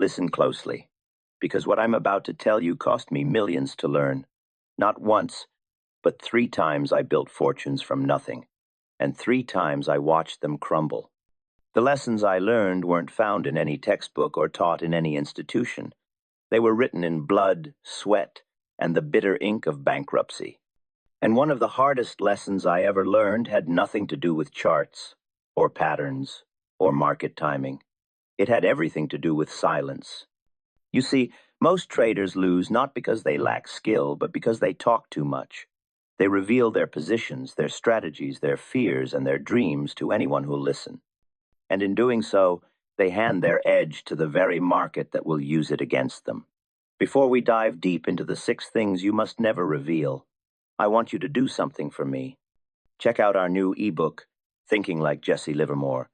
Listen closely, because what I'm about to tell you cost me millions to learn. Not once, but 3 times I built fortunes from nothing, and 3 times I watched them crumble. The lessons I learned weren't found in any textbook or taught in any institution. They were written in blood, sweat, and the bitter ink of bankruptcy. And one of the hardest lessons I ever learned had nothing to do with charts, or patterns, or market timing. It had everything to do with silence. You see, most traders lose not because they lack skill, but because they talk too much. They reveal their positions, their strategies, their fears, and their dreams to anyone who'll listen. And in doing so, they hand their edge to the very market that will use it against them. Before we dive deep into the 6 things you must never reveal, I want you to do something for me. Check out our new ebook, Thinking Like Jesse Livermore,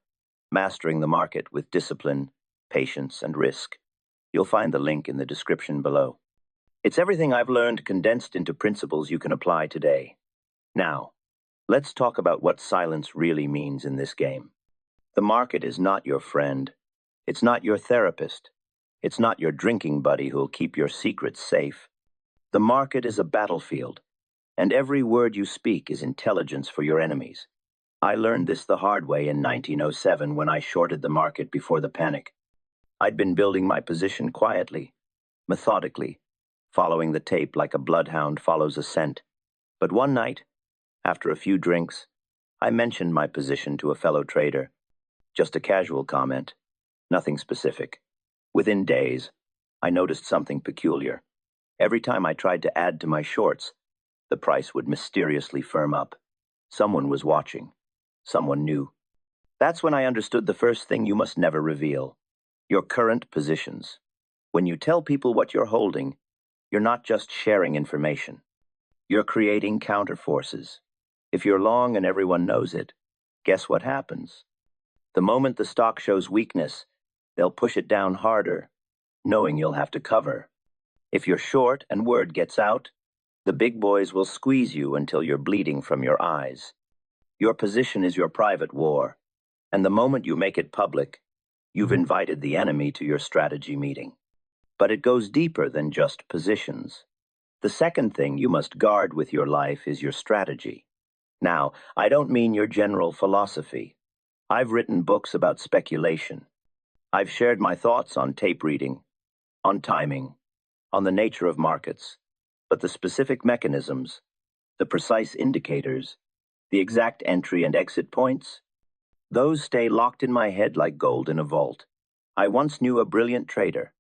Mastering the Market with Discipline, Patience, and Risk. You'll find the link in the description below. It's everything I've learned condensed into principles you can apply today. Now, let's talk about what silence really means in this game. The market is not your friend. It's not your therapist. It's not your drinking buddy who'll keep your secrets safe. The market is a battlefield, and every word you speak is intelligence for your enemies. I learned this the hard way in 1907 when I shorted the market before the panic. I'd been building my position quietly, methodically, following the tape like a bloodhound follows a scent. But one night, after a few drinks, I mentioned my position to a fellow trader. Just a casual comment, nothing specific. Within days, I noticed something peculiar. Every time I tried to add to my shorts, the price would mysteriously firm up. Someone was watching. Someone knew. That's when I understood the first thing you must never reveal: your current positions. When you tell people what you're holding, you're not just sharing information. You're creating counterforces. If you're long and everyone knows it, guess what happens? The moment the stock shows weakness, they'll push it down harder, knowing you'll have to cover. If you're short and word gets out, the big boys will squeeze you until you're bleeding from your eyes. Your position is your private war, and the moment you make it public, you've invited the enemy to your strategy meeting. But it goes deeper than just positions. The second thing you must guard with your life is your strategy. Now, I don't mean your general philosophy. I've written books about speculation. I've shared my thoughts on tape reading, on timing, on the nature of markets. But the specific mechanisms, the precise indicators, the exact entry and exit points, those stay locked in my head like gold in a vault. I once knew a brilliant trader,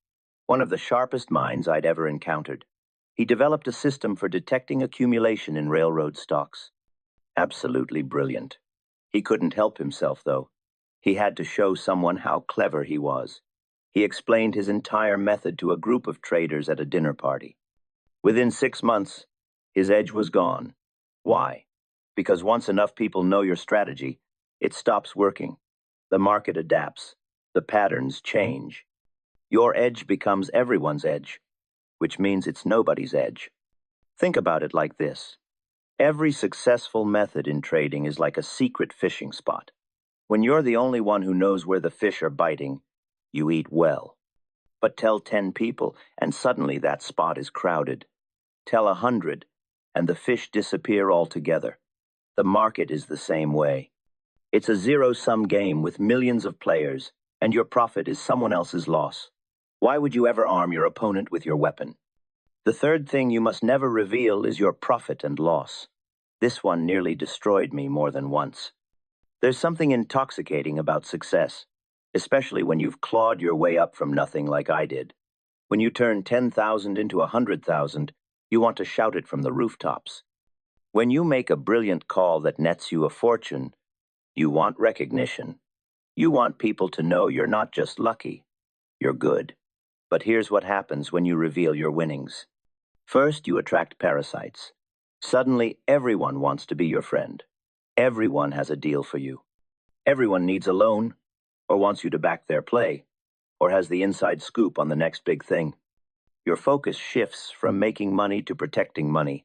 one of the sharpest minds I'd ever encountered. He developed a system for detecting accumulation in railroad stocks. Absolutely brilliant. He couldn't help himself, though. He had to show someone how clever he was. He explained his entire method to a group of traders at a dinner party. Within 6 months, his edge was gone. Why? Because once enough people know your strategy, it stops working. The market adapts. The patterns change. Your edge becomes everyone's edge, which means it's nobody's edge. Think about it like this. Every successful method in trading is like a secret fishing spot. When you're the only one who knows where the fish are biting, you eat well. But tell 10 people, and suddenly that spot is crowded. Tell 100, and the fish disappear altogether. The market is the same way. It's a zero-sum game with millions of players, and your profit is someone else's loss. Why would you ever arm your opponent with your weapon? The third thing you must never reveal is your profit and loss. This one nearly destroyed me more than once. There's something intoxicating about success, especially when you've clawed your way up from nothing like I did. When you turn 10,000 into 100,000, you want to shout it from the rooftops. When you make a brilliant call that nets you a fortune, you want recognition. You want people to know you're not just lucky, you're good. But here's what happens when you reveal your winnings. First, you attract parasites. Suddenly, everyone wants to be your friend. Everyone has a deal for you. Everyone needs a loan, or wants you to back their play, or has the inside scoop on the next big thing. Your focus shifts from making money to protecting money,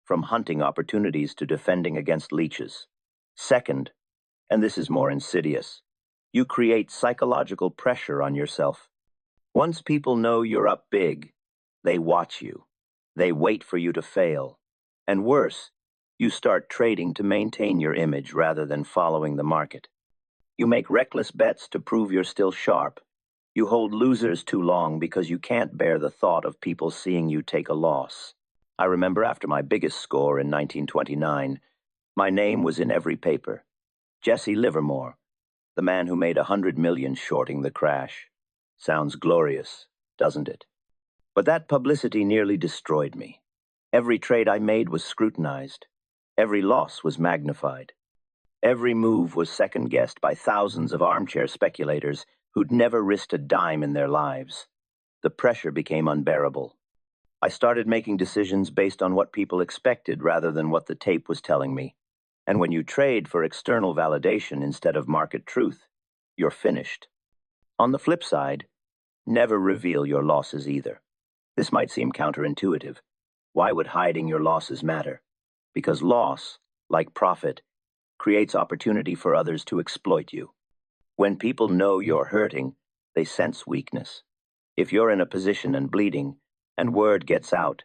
from hunting opportunities to defending against leeches. Second, and this is more insidious, you create psychological pressure on yourself. Once people know you're up big, they watch you. They wait for you to fail. And worse, you start trading to maintain your image rather than following the market. You make reckless bets to prove you're still sharp. You hold losers too long because you can't bear the thought of people seeing you take a loss. I remember after my biggest score in 1929, my name was in every paper. Jesse Livermore, the man who made 100 million shorting the crash. Sounds glorious, doesn't it? But that publicity nearly destroyed me. Every trade I made was scrutinized. Every loss was magnified. Every move was second-guessed by thousands of armchair speculators who'd never risked a dime in their lives. The pressure became unbearable. I started making decisions based on what people expected rather than what the tape was telling me. And when you trade for external validation instead of market truth, you're finished. On the flip side, never reveal your losses either. This might seem counterintuitive. Why would hiding your losses matter? Because loss, like profit, creates opportunity for others to exploit you. When people know you're hurting, they sense weakness. If you're in a position and bleeding, and word gets out,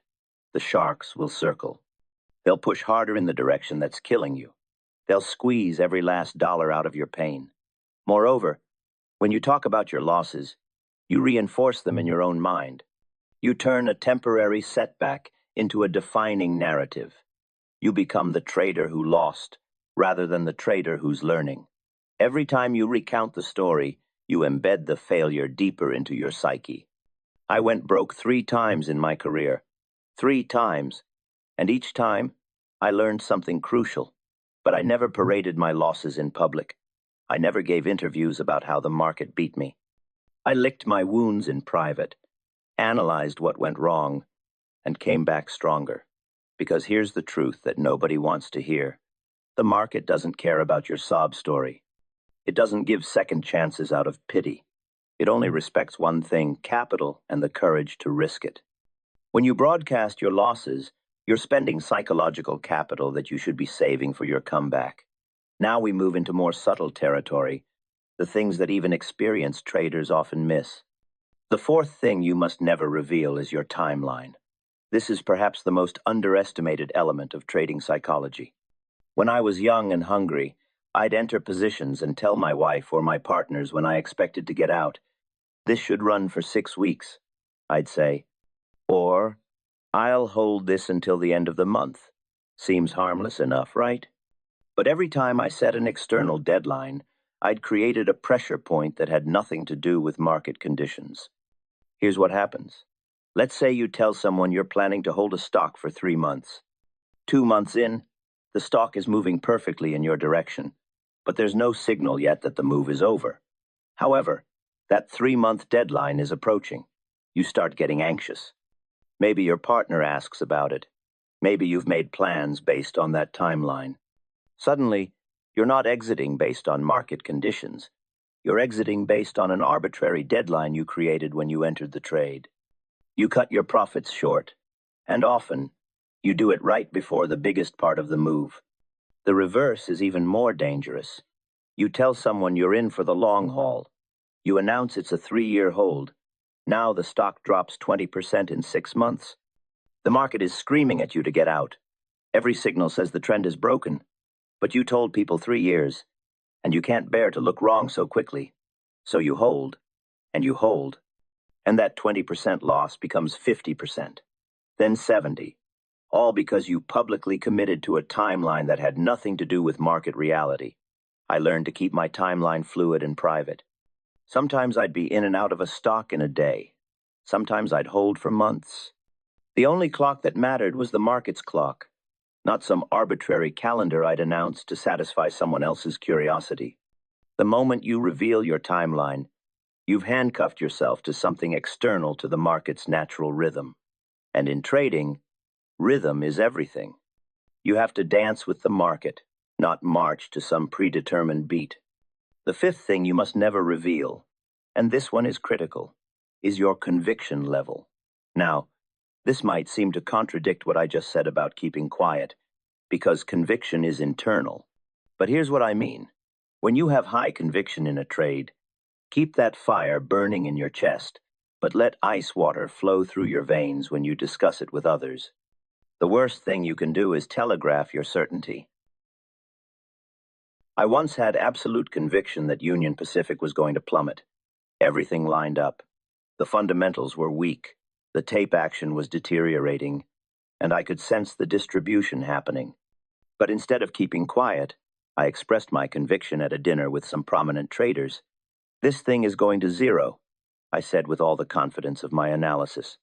the sharks will circle. They'll push harder in the direction that's killing you. They'll squeeze every last dollar out of your pain. Moreover, when you talk about your losses, you reinforce them in your own mind. You turn a temporary setback into a defining narrative. You become the trader who lost, rather than the trader who's learning. Every time you recount the story, you embed the failure deeper into your psyche. I went broke 3 times in my career. 3 times. And each time, I learned something crucial. But I never paraded my losses in public. I never gave interviews about how the market beat me. I licked my wounds in private, analyzed what went wrong, and came back stronger. Because here's the truth that nobody wants to hear. The market doesn't care about your sob story. It doesn't give second chances out of pity. It only respects one thing: capital and the courage to risk it. When you broadcast your losses, you're spending psychological capital that you should be saving for your comeback. Now we move into more subtle territory, the things that even experienced traders often miss. The fourth thing you must never reveal is your timeline. This is perhaps the most underestimated element of trading psychology. When I was young and hungry, I'd enter positions and tell my wife or my partners when I expected to get out, "This should run for 6 weeks," I'd say. Or, "I'll hold this until the end of the month." Seems harmless enough, right? But every time I set an external deadline, I'd created a pressure point that had nothing to do with market conditions. Here's what happens. Let's say you tell someone you're planning to hold a stock for 3 months. 2 months in, the stock is moving perfectly in your direction, but there's no signal yet that the move is over. However, that 3-month deadline is approaching. You start getting anxious. Maybe your partner asks about it. Maybe you've made plans based on that timeline. Suddenly, you're not exiting based on market conditions. You're exiting based on an arbitrary deadline you created when you entered the trade. You cut your profits short, and often, you do it right before the biggest part of the move. The reverse is even more dangerous. You tell someone you're in for the long haul. You announce it's a 3-year hold. Now the stock drops 20% in 6 months. The market is screaming at you to get out. Every signal says the trend is broken. But you told people 3 years, and you can't bear to look wrong so quickly. So you hold, and you hold. And that 20% loss becomes 50%, then 70%, all because you publicly committed to a timeline that had nothing to do with market reality. I learned to keep my timeline fluid and private. Sometimes I'd be in and out of a stock in a day. Sometimes I'd hold for months. The only clock that mattered was the market's clock, not some arbitrary calendar I'd announced to satisfy someone else's curiosity. The moment you reveal your timeline, you've handcuffed yourself to something external to the market's natural rhythm. And in trading, rhythm is everything. You have to dance with the market, not march to some predetermined beat. The fifth thing you must never reveal, and this one is critical, is your conviction level. Now, this might seem to contradict what I just said about keeping quiet, because conviction is internal. But here's what I mean. When you have high conviction in a trade, keep that fire burning in your chest, but let ice water flow through your veins when you discuss it with others. The worst thing you can do is telegraph your certainty. I once had absolute conviction that Union Pacific was going to plummet. Everything lined up. The fundamentals were weak, the tape action was deteriorating, and I could sense the distribution happening. But instead of keeping quiet, I expressed my conviction at a dinner with some prominent traders. "This thing is going to zero," I said with all the confidence of my analysis.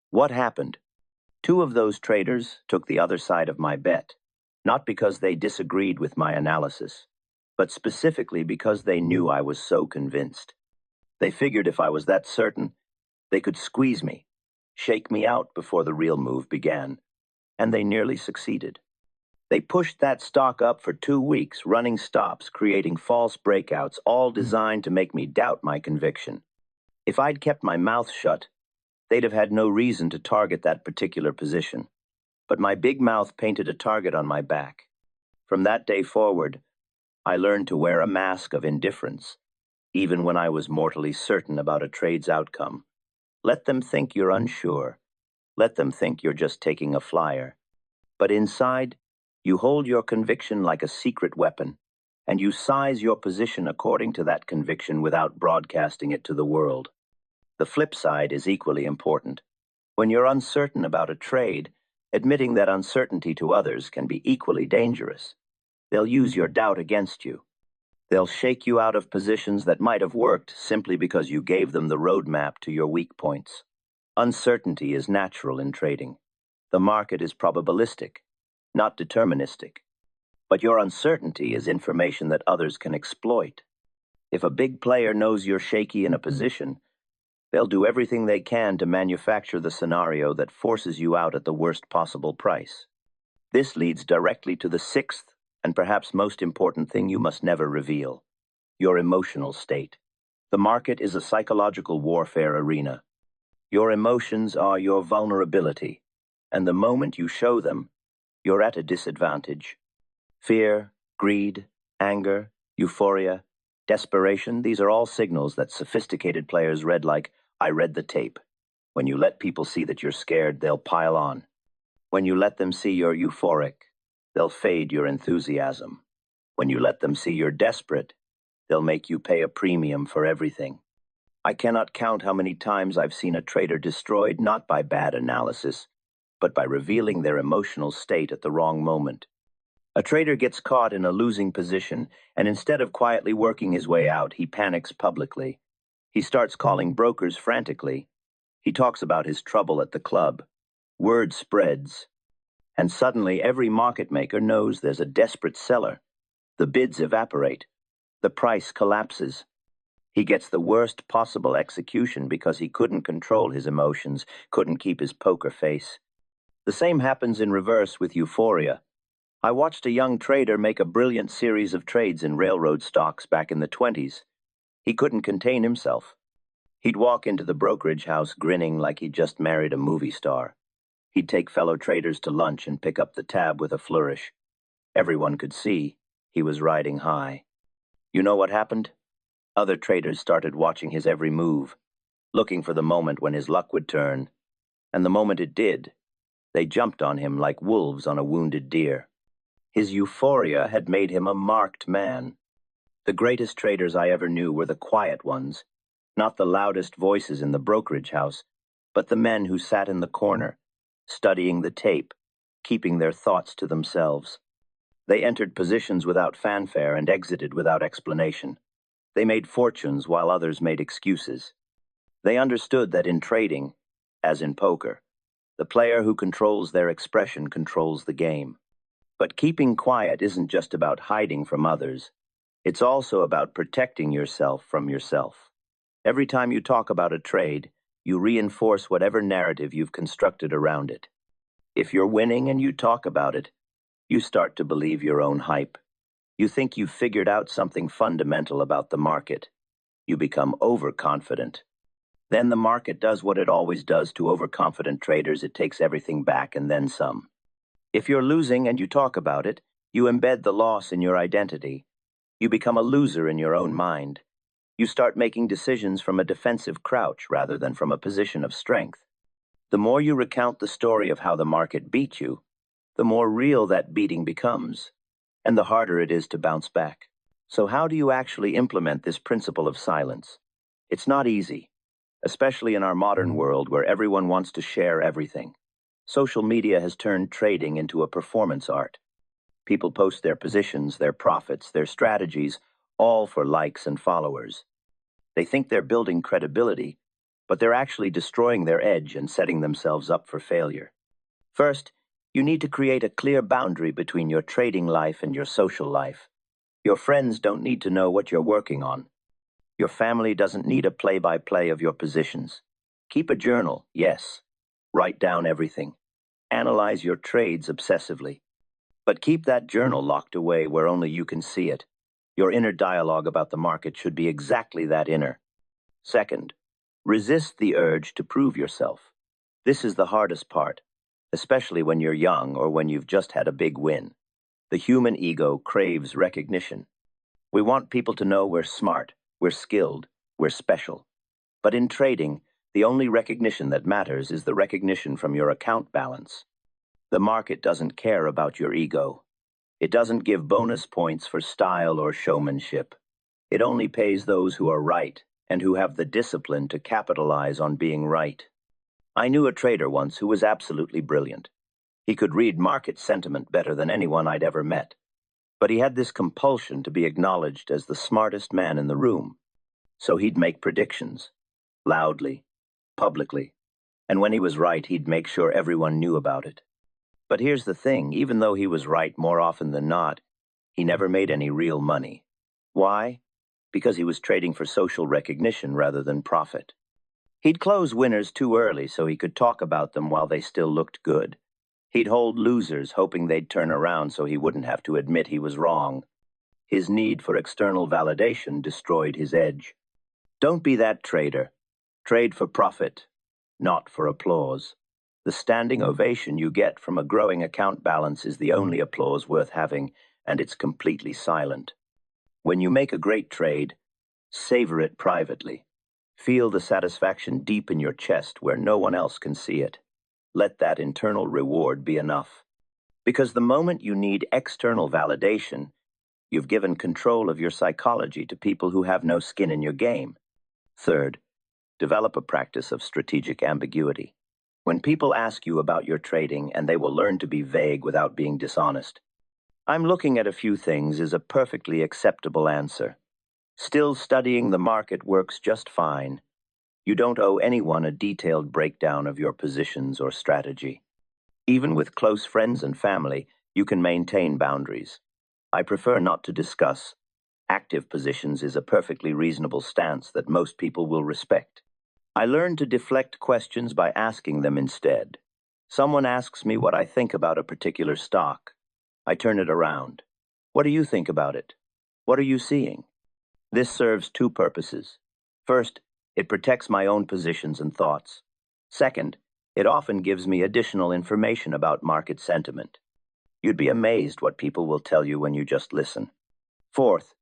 What happened? Two of those traders took the other side of my bet, not because they disagreed with my analysis, but specifically because they knew I was so convinced. They figured if I was that certain, they could squeeze me, shake me out before the real move began, and they nearly succeeded. They pushed that stock up for 2 weeks, running stops, creating false breakouts, all designed to make me doubt my conviction. If I'd kept my mouth shut, they'd have had no reason to target that particular position. But my big mouth painted a target on my back. From that day forward, I learned to wear a mask of indifference, even when I was mortally certain about a trade's outcome. Let them think you're unsure. Let them think you're just taking a flyer. But inside, you hold your conviction like a secret weapon, and you size your position according to that conviction without broadcasting it to the world. The flip side is equally important. When you're uncertain about a trade, admitting that uncertainty to others can be equally dangerous. They'll use your doubt against you. They'll shake you out of positions that might have worked simply because you gave them the roadmap to your weak points. Uncertainty is natural in trading. The market is probabilistic, not deterministic. But your uncertainty is information that others can exploit. If a big player knows you're shaky in a position, they'll do everything they can to manufacture the scenario that forces you out at the worst possible price. This leads directly to the sixth and perhaps most important thing you must never reveal: your emotional state. The market is a psychological warfare arena. Your emotions are your vulnerability, and the moment you show them, you're at a disadvantage. Fear, greed, anger, euphoria, desperation, these are all signals that sophisticated players read like, "I read the tape." When you let people see that you're scared, they'll pile on. When you let them see you're euphoric, they'll fade your enthusiasm. When you let them see you're desperate, they'll make you pay a premium for everything. I cannot count how many times I've seen a trader destroyed not by bad analysis, but by revealing their emotional state at the wrong moment. A trader gets caught in a losing position, and instead of quietly working his way out, he panics publicly. He starts calling brokers frantically. He talks about his trouble at the club. Word spreads. And suddenly every market maker knows there's a desperate seller. The bids evaporate. The price collapses. He gets the worst possible execution because he couldn't control his emotions, couldn't keep his poker face. The same happens in reverse with euphoria. I watched a young trader make a brilliant series of trades in railroad stocks back in the 20s. He couldn't contain himself. He'd walk into the brokerage house grinning like he'd just married a movie star. He'd take fellow traders to lunch and pick up the tab with a flourish. Everyone could see he was riding high. You know what happened? Other traders started watching his every move, looking for the moment when his luck would turn. And the moment it did, they jumped on him like wolves on a wounded deer. His euphoria had made him a marked man. The greatest traders I ever knew were the quiet ones, not the loudest voices in the brokerage house, but the men who sat in the corner, studying the tape, keeping their thoughts to themselves. They entered positions without fanfare and exited without explanation. They made fortunes while others made excuses. They understood that in trading, as in poker, the player who controls their expression controls the game. But keeping quiet isn't just about hiding from others. It's also about protecting yourself from yourself. Every time you talk about a trade, you reinforce whatever narrative you've constructed around it. If you're winning and you talk about it, you start to believe your own hype. You think you've figured out something fundamental about the market. You become overconfident. Then the market does what it always does to overconfident traders. It takes everything back and then some. If you're losing and you talk about it, you embed the loss in your identity. You become a loser in your own mind. You start making decisions from a defensive crouch rather than from a position of strength. The more you recount the story of how the market beat you, the more real that beating becomes, and the harder it is to bounce back. So how do you actually implement this principle of silence? It's not easy, especially in our modern world where everyone wants to share everything. Social media has turned trading into a performance art. People post their positions, their profits, their strategies, all for likes and followers. They think they're building credibility, but they're actually destroying their edge and setting themselves up for failure. First, you need to create a clear boundary between your trading life and your social life. Your friends don't need to know what you're working on. Your family doesn't need a play-by-play of your positions. Keep a journal, yes. Write down everything. Analyze your trades obsessively. But keep that journal locked away where only you can see it. Your inner dialogue about the market should be exactly that inner. Second, resist the urge to prove yourself. This is the hardest part, especially when you're young or when you've just had a big win. The human ego craves recognition. We want people to know we're smart, we're skilled, we're special. But in trading, the only recognition that matters is the recognition from your account balance. The market doesn't care about your ego. It doesn't give bonus points for style or showmanship. It only pays those who are right and who have the discipline to capitalize on being right. I knew a trader once who was absolutely brilliant. He could read market sentiment better than anyone I'd ever met. But he had this compulsion to be acknowledged as the smartest man in the room. So he'd make predictions, loudly, publicly, and when he was right, he'd make sure everyone knew about it. But here's the thing, even though he was right more often than not, he never made any real money. Why? Because he was trading for social recognition rather than profit. He'd close winners too early so he could talk about them while they still looked good. He'd hold losers hoping they'd turn around so he wouldn't have to admit he was wrong. His need for external validation destroyed his edge. Don't be that trader. Trade for profit, not for applause. The standing ovation you get from a growing account balance is the only applause worth having, and it's completely silent. When you make a great trade, savor it privately. Feel the satisfaction deep in your chest where no one else can see it. Let that internal reward be enough. Because the moment you need external validation, you've given control of your psychology to people who have no skin in your game. Third, develop a practice of strategic ambiguity. When people ask you about your trading, and they will learn to be vague without being dishonest, "I'm looking at a few things" is a perfectly acceptable answer. Still studying the market works just fine. You don't owe anyone a detailed breakdown of your positions or strategy. Even with close friends and family, you can maintain boundaries. I prefer not to discuss. Active positions is a perfectly reasonable stance that most people will respect. I learned to deflect questions by asking them instead. Someone asks me what I think about a particular stock. I turn it around. What do you think about it? What are you seeing? This serves two purposes. First, it protects my own positions and thoughts. Second, it often gives me additional information about market sentiment. You'd be amazed what people will tell you when you just listen. Fourth,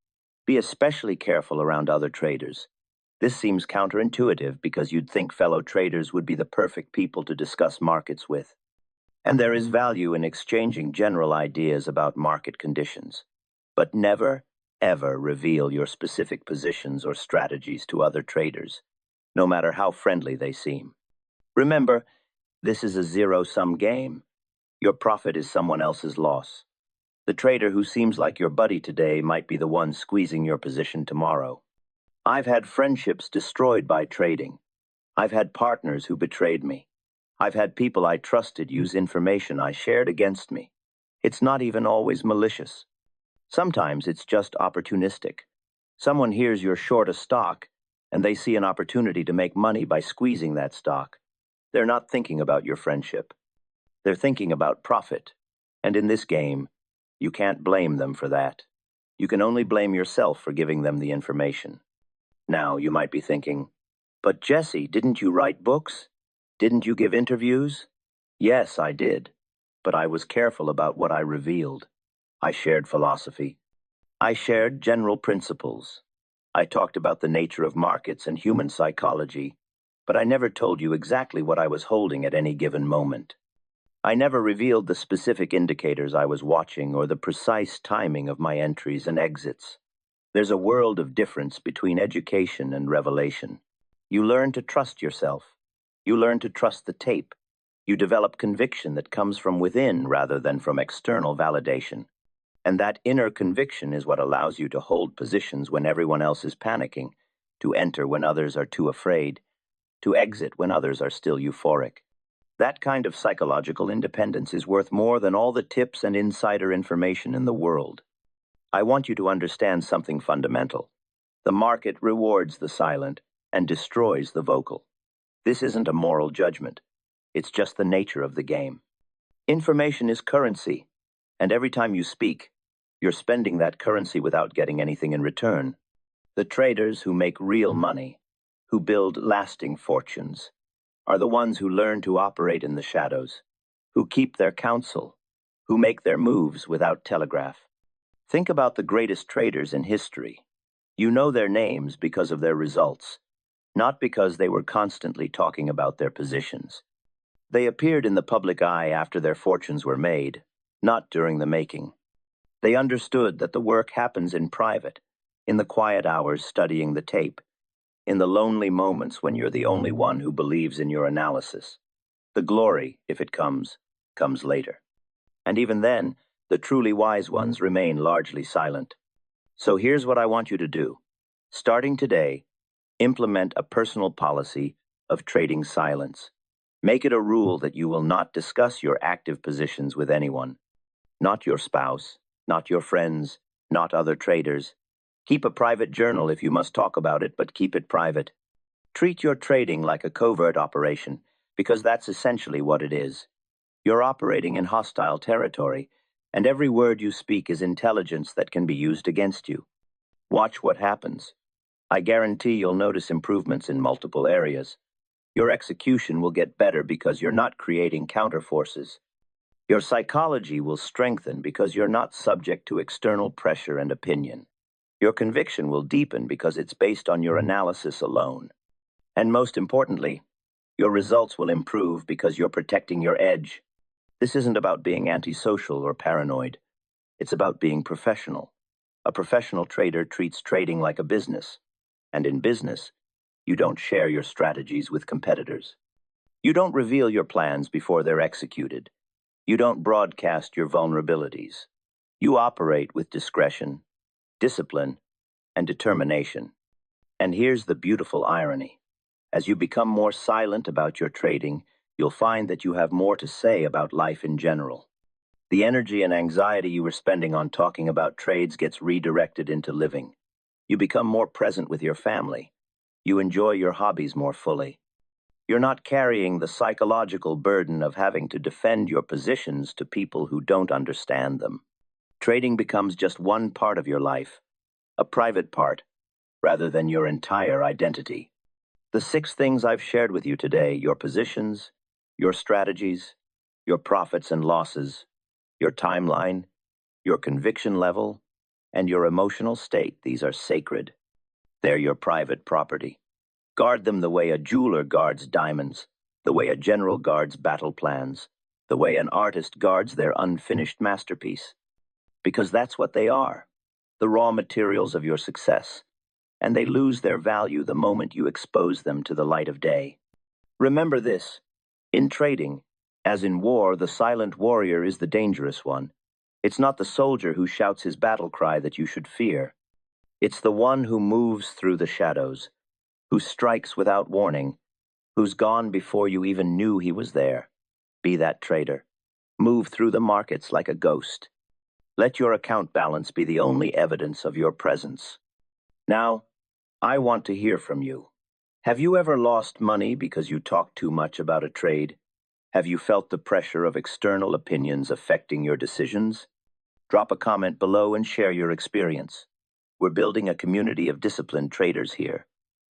be especially careful around other traders. This seems counterintuitive because you'd think fellow traders would be the perfect people to discuss markets with. And there is value in exchanging general ideas about market conditions. But never, ever reveal your specific positions or strategies to other traders, no matter how friendly they seem. Remember, this is a zero-sum game. Your profit is someone else's loss. The trader who seems like your buddy today might be the one squeezing your position tomorrow. I've had friendships destroyed by trading. I've had partners who betrayed me. I've had people I trusted use information I shared against me. It's not even always malicious. Sometimes it's just opportunistic. Someone hears you're short a stock, and they see an opportunity to make money by squeezing that stock. They're not thinking about your friendship. They're thinking about profit. And in this game, you can't blame them for that. You can only blame yourself for giving them the information. Now, you might be thinking, "But Jesse, didn't you write books? Didn't you give interviews?" Yes, I did. But I was careful about what I revealed. I shared philosophy. I shared general principles. I talked about the nature of markets and human psychology, but I never told you exactly what I was holding at any given moment. I never revealed the specific indicators I was watching or the precise timing of my entries and exits. There's a world of difference between education and revelation. You learn to trust yourself. You learn to trust the tape. You develop conviction that comes from within rather than from external validation. And that inner conviction is what allows you to hold positions when everyone else is panicking, to enter when others are too afraid, to exit when others are still euphoric. That kind of psychological independence is worth more than all the tips and insider information in the world. I want you to understand something fundamental. The market rewards the silent and destroys the vocal. This isn't a moral judgment. It's just the nature of the game. Information is currency, and every time you speak, you're spending that currency without getting anything in return. The traders who make real money, who build lasting fortunes, are the ones who learn to operate in the shadows, who keep their counsel, who make their moves without telegraph. Think about the greatest traders in history. You know their names because of their results, not because they were constantly talking about their positions. They appeared in the public eye after their fortunes were made, not during the making. They understood that the work happens in private, in the quiet hours studying the tape, in the lonely moments when you're the only one who believes in your analysis. The glory, if it comes later. And even then, the truly wise ones remain largely silent. So here's what I want you to do. Starting today, implement a personal policy of trading silence. Make it a rule that you will not discuss your active positions with anyone. Not your spouse, not your friends, not other traders. Keep a private journal if you must talk about it, but keep it private. Treat your trading like a covert operation, because that's essentially what it is. You're operating in hostile territory, and every word you speak is intelligence that can be used against you. Watch what happens. I guarantee you'll notice improvements in multiple areas. Your execution will get better because you're not creating counterforces. Your psychology will strengthen because you're not subject to external pressure and opinion. Your conviction will deepen because it's based on your analysis alone. And most importantly, your results will improve because you're protecting your edge. This isn't about being antisocial or paranoid. It's about being professional. A professional trader treats trading like a business. And in business, you don't share your strategies with competitors. You don't reveal your plans before they're executed. You don't broadcast your vulnerabilities. You operate with discretion, discipline, and determination. And here's the beautiful irony. As you become more silent about your trading, you'll find that you have more to say about life in general. The energy and anxiety you were spending on talking about trades gets redirected into living. You become more present with your family. You enjoy your hobbies more fully. You're not carrying the psychological burden of having to defend your positions to people who don't understand them. Trading becomes just one part of your life, a private part, rather than your entire identity. The 6 things I've shared with you today, your positions, your strategies, your profits and losses, your timeline, your conviction level, and your emotional state, these are sacred. They're your private property. Guard them the way a jeweler guards diamonds, the way a general guards battle plans, the way an artist guards their unfinished masterpiece. Because that's what they are, the raw materials of your success, and they lose their value the moment you expose them to the light of day. Remember this, in trading, as in war, the silent warrior is the dangerous one. It's not the soldier who shouts his battle cry that you should fear. It's the one who moves through the shadows, who strikes without warning, who's gone before you even knew he was there. Be that trader. Move through the markets like a ghost. Let your account balance be the only evidence of your presence. Now, I want to hear from you. Have you ever lost money because you talked too much about a trade? Have you felt the pressure of external opinions affecting your decisions? Drop a comment below and share your experience. We're building a community of disciplined traders here,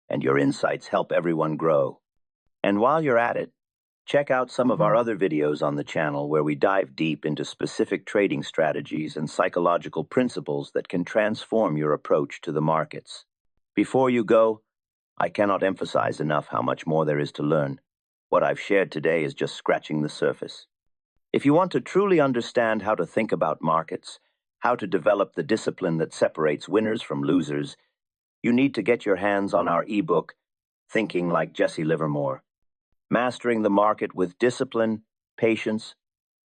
and your insights help everyone grow. And while you're at it, check out some of our other videos on the channel where we dive deep into specific trading strategies and psychological principles that can transform your approach to the markets. Before you go, I cannot emphasize enough how much more there is to learn. What I've shared today is just scratching the surface. If you want to truly understand how to think about markets, how to develop the discipline that separates winners from losers, you need to get your hands on our ebook, Thinking Like Jesse Livermore, Mastering the Market with Discipline, Patience,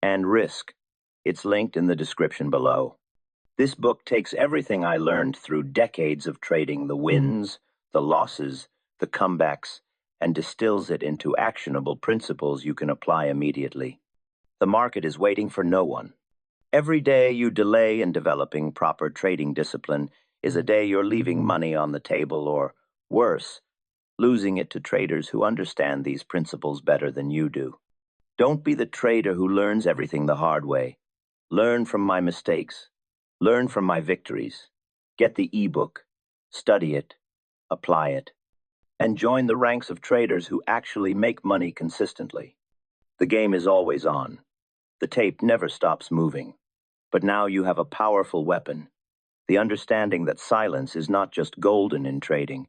and Risk. It's linked in the description below. This book takes everything I learned through decades of trading, the wins, the losses, the comebacks, and distills it into actionable principles you can apply immediately. The market is waiting for no one. Every day you delay in developing proper trading discipline is a day you're leaving money on the table or, worse, losing it to traders who understand these principles better than you do. Don't be the trader who learns everything the hard way. Learn from my mistakes. Learn from my victories. Get the ebook. Study it. Apply it. And join the ranks of traders who actually make money consistently. The game is always on. The tape never stops moving. But now you have a powerful weapon. The understanding that silence is not just golden in trading.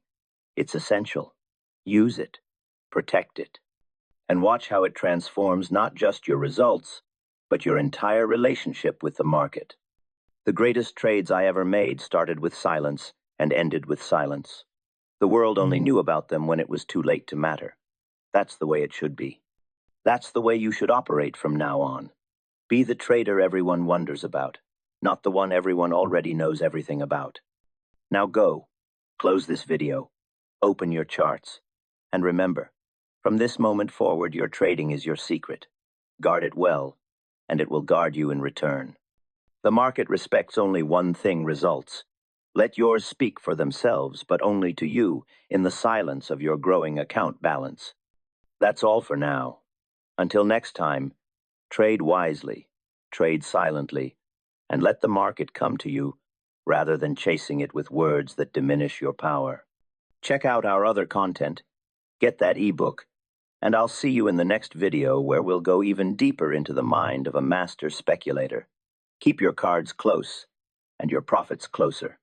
It's essential. Use it. Protect it. And watch how it transforms not just your results, but your entire relationship with the market. The greatest trades I ever made started with silence and ended with silence. The world only knew about them when it was too late to matter. That's the way it should be. That's the way you should operate from now on. Be the trader everyone wonders about, not the one everyone already knows everything about. Now go, close this video, open your charts, and remember, from this moment forward your trading is your secret. Guard it well, and it will guard you in return. The market respects only one thing: results. Let yours speak for themselves, but only to you, in the silence of your growing account balance. That's all for now. Until next time, trade wisely, trade silently, and let the market come to you rather than chasing it with words that diminish your power. Check out our other content, get that ebook, and I'll see you in the next video where we'll go even deeper into the mind of a master speculator. Keep your cards close and your profits closer.